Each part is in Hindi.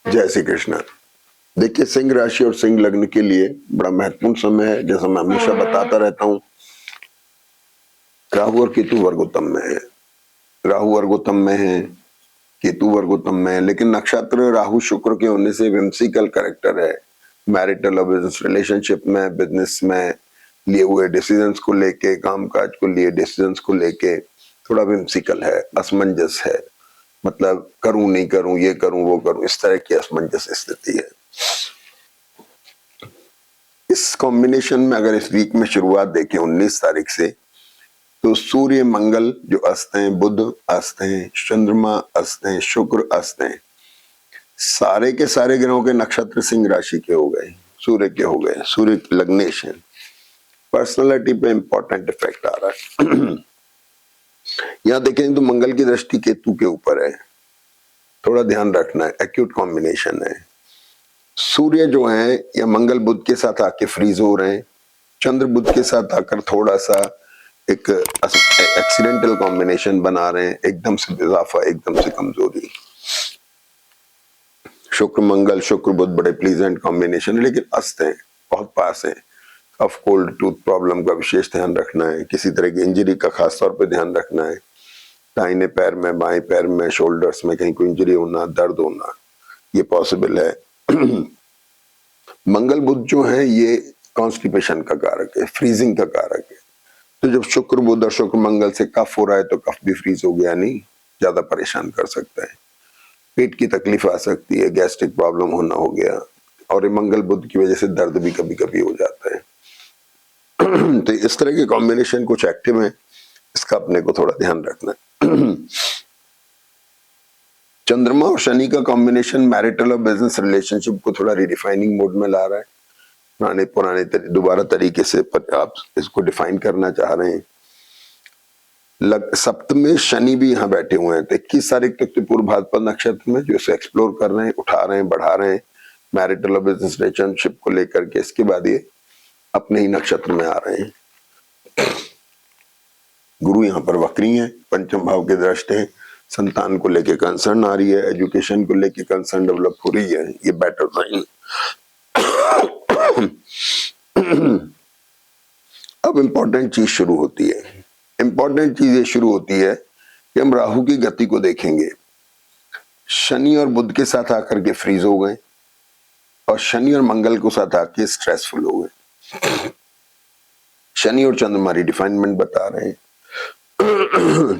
जय श्री कृष्ण। देखिए, सिंह राशि और सिंह लग्न के लिए बड़ा महत्वपूर्ण समय है। जैसा मैं हमेशा बताता रहता हूँ, राहु और केतु वर्गोत्तम में है। राहु वर्गोत्तम में है, केतु वर्गोत्तम में है, लेकिन नक्षत्र राहु शुक्र के होने से विम्सिकल कैरेक्टर है। मैरिटल और बिजनेस रिलेशनशिप में, बिजनेस में लिए हुए डिसीजंस को लेके, काम काज को लिए डिसीजंस को लेके थोड़ा विम्सिकल है, असमंजस है। मतलब करूं नहीं करूं, ये करूं वो करूं, इस तरह की असमंजस स्थिति है। इस कॉम्बिनेशन में अगर इस वीक में शुरुआत देखें 19 तारीख से, तो सूर्य मंगल जो अस्त हैं, बुध अस्त हैं, चंद्रमा अस्त हैं, शुक्र अस्त हैं, सारे के सारे ग्रहों के नक्षत्र सिंह राशि के हो गए, सूर्य के हो गए। सूर्य की लग्नेश है, पर्सनालिटी पे इंपॉर्टेंट इफेक्ट आ रहा है। यहां देखें तो मंगल की दृष्टि केतु के ऊपर है, थोड़ा ध्यान रखना है, एक्यूट कॉम्बिनेशन है। सूर्य जो है या मंगल बुध के साथ आके फ्रीज हो रहे हैं, चंद्र बुध के साथ आकर थोड़ा सा एक एक्सीडेंटल कॉम्बिनेशन बना रहे हैं, एकदम से इजाफा, एकदम से कमजोरी। शुक्र मंगल, शुक्र बुध बड़े प्लीजेंट कॉम्बिनेशन है, लेकिन अस्त है, बहुत पास है। कफ कोल्ड टूथ प्रॉब्लम का विशेष ध्यान रखना है, किसी तरह की इंजरी का खास तौर पे ध्यान रखना है। दाहिने पैर में, बाएं पैर में, शोल्डर्स में कहीं कोई इंजरी होना, दर्द होना, ये पॉसिबल है। मंगल बुध जो है ये कॉन्स्टिपेशन का कारक है, फ्रीजिंग का कारक है। तो जब शुक्र बुध और शुक्र मंगल से कफ हो रहा है तो कफ भी फ्रीज हो गया, नहीं ज्यादा परेशान कर सकता है। पेट की तकलीफ आ सकती है, गैस्ट्रिक प्रॉब्लम होना हो गया, और मंगल बुध की वजह से दर्द भी कभी कभी हो जाता है। तो इस तरह के कॉम्बिनेशन कुछ एक्टिव है, इसका अपने को थोड़ा ध्यान रखना है। चंद्रमा और शनि का कॉम्बिनेशन मैरिटल और बिजनेस रिलेशनशिप को थोड़ा रिडिफाइनिंग मोड में ला रहा है। पुराने पुराने दोबारा तरीके से आप इसको डिफाइन करना चाह रहे हैं। सप्तम शनि भी यहाँ बैठे हुए हैं, तो 21 तारीख तक तो पूर्व भाद्रपद नक्षत्र में जो इसे एक्सप्लोर कर रहे हैं, उठा रहे हैं, बढ़ा रहे हैं मैरिटल और बिजनेस रिलेशनशिप को लेकर के। इसके बाद ये अपने ही नक्षत्र में आ रहे हैं। गुरु यहाँ पर वक्री है, पंचम भाव के दृष्टि है, संतान को लेके कंसर्न आ रही है, एजुकेशन को लेके कंसर्न डेवलप हो रही है, ये बेटर साइन। अब इंपॉर्टेंट चीज शुरू होती है। इंपॉर्टेंट चीज ये शुरू होती है कि हम राहु की गति को देखेंगे। शनि और बुध के साथ आकर के फ्रीज हो गए, और शनि और मंगल को साथ आके स्ट्रेसफुल हो गए। शनि और चंद्रमा रिडिफाइनमेंट बता रहे हैं।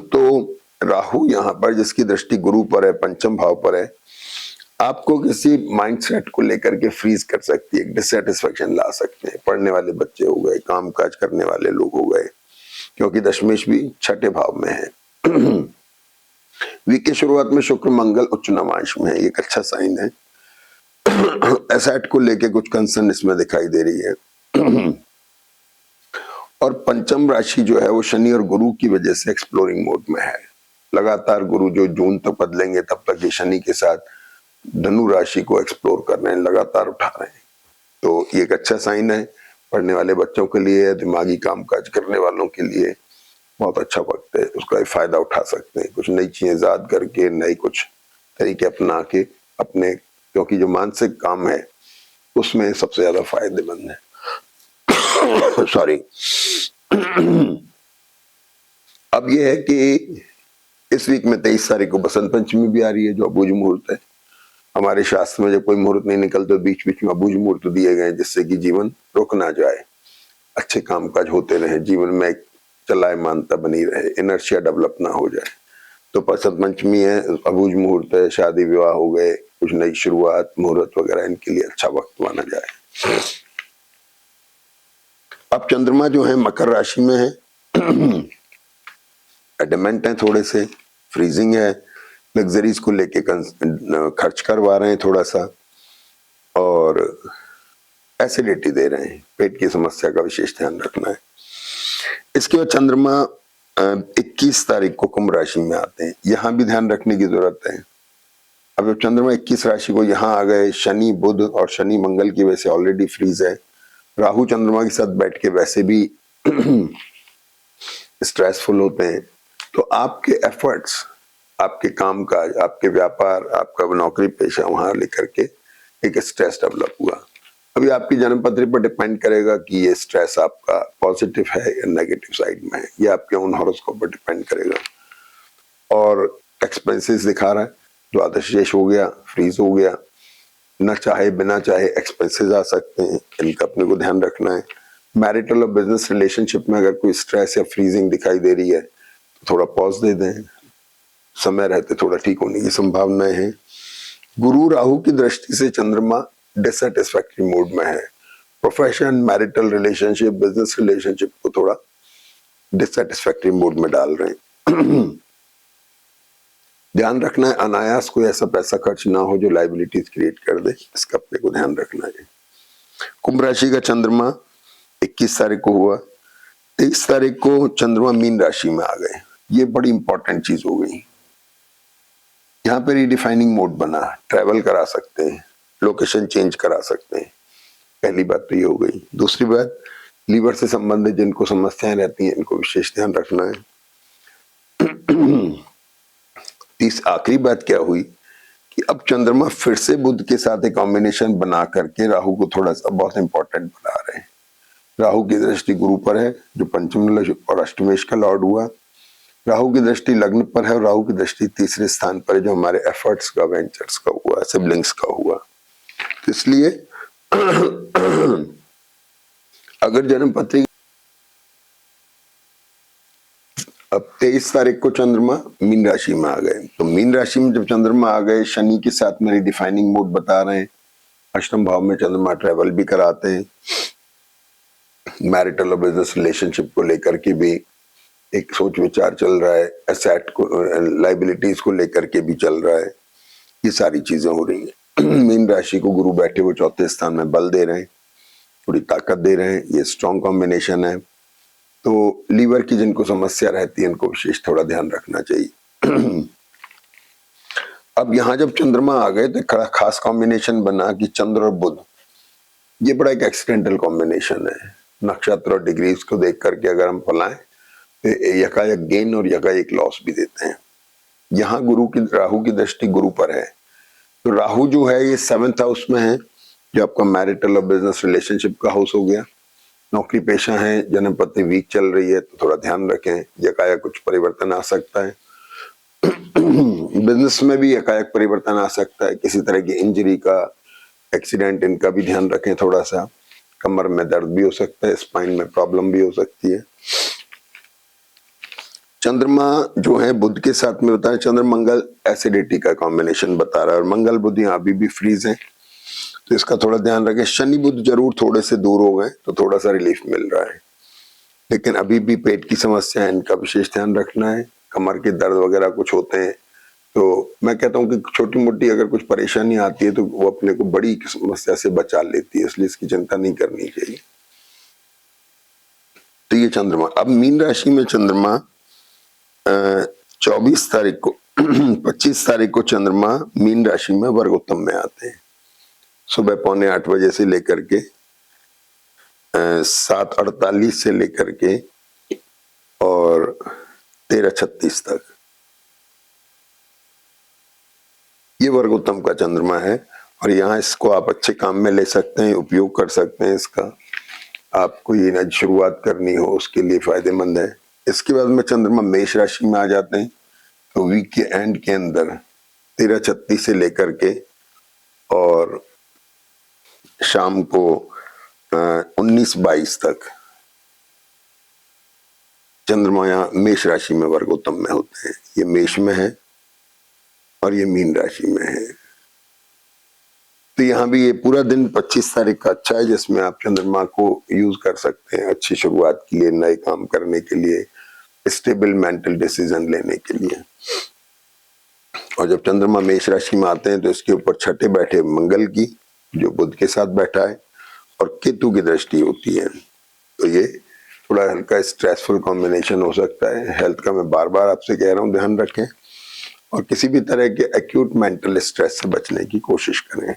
तो राहु यहाँ पर जिसकी दृष्टि गुरु पर है, पंचम भाव पर है, आपको किसी माइंडसेट को लेकर के फ्रीज कर सकती है, डिससेटिस्फेक्शन ला सकते हैं। पढ़ने वाले बच्चे हो गए, काम काज करने वाले लोग हो गए, क्योंकि दशमेश भी छठे भाव में है। वीक की शुरुआत में शुक्र मंगल उच्च नवांश में है, ये एक अच्छा साइन है। एसेट को लेके कुछ कंसर्न इसमें दिखाई दे रही है। और पंचम राशि जो है वो शनि और गुरु की वजह से एक्सप्लोरिंग मोड में है। लगातार गुरु जो जून तक बदलेंगे तब तक ये शनि के साथ धनु राशि को एक्सप्लोर कर रहे हैं, लगातार उठा रहे हैं। तो ये एक अच्छा साइन है पढ़ने वाले बच्चों के लिए, दिमागी कामकाज करने वालों के लिए बहुत अच्छा वक्त है, उसका फायदा उठा सकते हैं। कुछ नई चीजें याद करके, नई कुछ तरीके अपना के अपने, क्योंकि जो मानसिक काम है उसमें सबसे ज्यादा फायदेमंद है। सॉरी। अब यह है कि इस वीक में 23 तारीख को बसंत पंचमी भी आ रही है, जो अबूझ मुहूर्त है। हमारे शास्त्र में जब कोई मुहूर्त नहीं निकलते, बीच बीच में अबूझ मुहूर्त दिए गए, जिससे कि जीवन रुक ना जाए, अच्छे कामकाज होते रहे, जीवन में एक चलायमानता बनी रहे, इनर्शिया डेवलप ना हो जाए। तो बसंत पंचमी है, अबूझ मुहूर्त है, शादी विवाह हो गए, कुछ नई शुरुआत, मुहूर्त वगैरह, इनके लिए अच्छा वक्त माना जाए। अब चंद्रमा जो है मकर राशि में है, एडमेंट है, थोड़े से फ्रीजिंग है, लग्जरीज को लेके खर्च करवा रहे हैं थोड़ा सा, और एसिडिटी दे रहे हैं, पेट की समस्या का विशेष ध्यान रखना है। इसके बाद चंद्रमा 21 तारीख को कुंभ राशि में आते हैं, यहां भी ध्यान रखने की जरूरत है। अब जब चंद्रमा 21 राशि को यहाँ आ गए, शनि बुध और शनि मंगल की वजह से ऑलरेडी फ्रीज है, राहु चंद्रमा के साथ बैठ के वैसे भी स्ट्रेसफुल होते हैं, तो आपके एफर्ट्स आपके काम काज, आपके व्यापार, आपका नौकरी पेशा, वहां लेकर के एक स्ट्रेस डेवलप हुआ। अभी आपकी जन्म पत्री पर डिपेंड करेगा कि ये स्ट्रेस आपका पॉजिटिव है या नेगेटिव साइड में है, ये आपके उन हॉरोस्कोप पर डिपेंड करेगा। और एक्सपेंसेस दिखा रहा है, द्वादश शेष हो गया, फ्रीज हो गया, न चाहे बिना चाहे एक्सपेंसेस आ सकते हैं, इनका अपने को ध्यान रखना है। मैरिटल और बिजनेस रिलेशनशिप में अगर कोई स्ट्रेस या फ्रीजिंग दिखाई दे रही है तो थोड़ा पॉज दे दें, समय रहते थोड़ा ठीक होने की संभावनाएं हैं। गुरु राहु की दृष्टि से चंद्रमा डिससेटिस्फैक्टरी मूड में है। Profession, marital relationship, business relationship को थोड़ा डिससेटिस्फैक्टरी मूड में डाल रहे हैं। ध्यान रखना है अनायास कोई ऐसा पैसा खर्च ना हो जो लाइबिलिटीज क्रिएट कर दे, इसका अपने को ध्यान रखना है। कुंभ राशि का चंद्रमा 21 तारीख को हुआ, 23 तारीख को चंद्रमा मीन राशि में आ गए। ये बड़ी इंपॉर्टेंट चीज हो गई। यहाँ पे रीडिफाइनिंग मोड बना, ट्रैवल करा सकते हैं, लोकेशन चेंज करा सकते हैं। पहली बात तो ये हो गई। दूसरी बात, लीवर से संबंधित जिनको समस्याएं रहती हैं इनको विशेष ध्यान रखना है। आखिरी बात क्या हुई कि अब चंद्रमा फिर से बुध के साथ एक कॉम्बिनेशन बना करके राहु को थोड़ा सा बहुत इंपॉर्टेंट बना रहे हैं। राहु की दृष्टि गुरु पर है जो पंचम और अष्टमेश का लॉर्ड हुआ। राहु की दृष्टि लग्न पर है और राहु की दृष्टि तीसरे स्थान पर है जो हमारे एफर्ट्स का, वेंचर्स का हुआ, सिबलिंग्स का हुआ। तो इसलिए अगर जन्म पत्री अब 23 तारीख को चंद्रमा मीन राशि में आ गए, तो मीन राशि में जब चंद्रमा आ गए, शनि के साथ मेरी डिफाइनिंग मोड बता रहे हैं। अष्टम भाव में चंद्रमा ट्रेवल भी कराते हैं, मैरिटल और बिजनेस रिलेशनशिप को लेकर के भी एक सोच विचार चल रहा है, एसेट को, लाइबिलिटीज को लेकर के भी चल रहा है। ये सारी चीजें हो रही हैं। मीन राशि को गुरु बैठे वो चौथे स्थान में बल दे रहे हैं, थोड़ी ताकत दे रहे हैं। ये स्ट्रॉन्ग कॉम्बिनेशन है। तो लीवर की जिनको समस्या रहती है इनको विशेष थोड़ा ध्यान रखना चाहिए। अब यहां जब चंद्रमा आ गए तो खास कॉम्बिनेशन बना कि चंद्र और बुध, ये बड़ा एक एक्सीडेंटल कॉम्बिनेशन है। नक्षत्र और डिग्रीज को देख करके अगर हम फलाएं तो यकायक गेन और यकायक लॉस भी देते हैं। यहाँ राहु की दृष्टि गुरु पर है, तो राहु जो है ये 7th हाउस में है जो आपका मैरिटल और बिजनेस रिलेशनशिप का हाउस हो गया। नौकरी पेशा है, जन्म पत्री वीक चल रही है तो थोड़ा ध्यान रखें, यकायक कुछ परिवर्तन आ सकता है। बिजनेस में भी यकायक परिवर्तन आ सकता है, किसी तरह की इंजरी का, एक्सीडेंट, इनका भी ध्यान रखें। थोड़ा सा कमर में दर्द भी हो सकता है, स्पाइन में प्रॉब्लम भी हो सकती है। चंद्रमा जो है बुध के साथ में बता रहे, चंद्र मंगल एसिडिटी का कॉम्बिनेशन बता रहा है और मंगल बुध यहाँ अभी भी फ्रीज है, तो इसका थोड़ा ध्यान रखें। शनि बुध जरूर थोड़े से दूर हो गए तो थोड़ा सा रिलीफ मिल रहा है, लेकिन अभी भी पेट की समस्या है, इनका विशेष ध्यान रखना है। कमर के दर्द वगैरह कुछ होते हैं, तो मैं कहता हूँ कि छोटी मोटी अगर कुछ परेशानी आती है तो वो अपने को बड़ी समस्या से बचा लेती है, इसलिए इसकी चिंता नहीं करनी चाहिए। तो ये चंद्रमा, अब मीन राशि में चंद्रमा 24 तारीख को 25 तारीख को चंद्रमा मीन राशि में वर्ग उत्तम में आते हैं। सुबह 7:45 बजे से लेकर के 7:48 से लेकर के और 13:36 तक ये वर्ग उत्तम का चंद्रमा है। और यहाँ इसको आप अच्छे काम में ले सकते हैं, उपयोग कर सकते हैं इसका। आपको ये ना शुरुआत करनी हो उसके लिए फायदेमंद है। इसके बाद में चंद्रमा मेष राशि में आ जाते हैं, तो वीक के एंड के अंदर 13:36 से लेकर के और शाम को 19:22 तक चंद्रमा यहाँ मेष राशि में वर्ग उत्तम में होते हैं। ये मेष में है और ये मीन राशि में है। तो यहाँ भी ये पूरा दिन 25 तारीख का अच्छा है, जिसमें आप चंद्रमा को यूज कर सकते हैं अच्छी शुरुआत के लिए, नए काम करने के लिए, स्टेबल मेंटल डिसीजन लेने के लिए। और जब चंद्रमा मेष राशि में आते हैं तो इसके ऊपर छठे बैठे मंगल की, जो बुध के साथ बैठा है, और केतु की दृष्टि होती है। तो ये थोड़ा हल्का स्ट्रेसफुल कॉम्बिनेशन हो सकता है। हेल्थ का मैं बार बार आपसे कह रहा हूँ ध्यान रखें, और किसी भी तरह के एक्यूट मेंटल स्ट्रेस से बचने की कोशिश करें।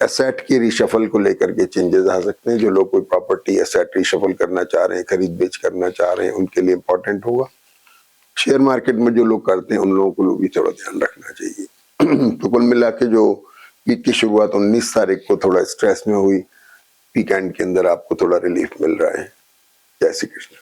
एसेट की रिशफल को लेकर के चेंजेस आ सकते हैं। जो लोग कोई प्रॉपर्टी एसेट रिशफल करना चाह रहे हैं, खरीद बेच करना चाह रहे हैं, उनके लिए इंपॉर्टेंट होगा। शेयर मार्केट में जो लोग करते हैं उन लोगों को भी थोड़ा ध्यान रखना चाहिए। तो कुल मिला के जो वीक की शुरुआत 19 तारीख को थोड़ा स्ट्रेस में हुई, वीकेंड के अंदर आपको थोड़ा रिलीफ मिल रहा है। जय श्री कृष्ण।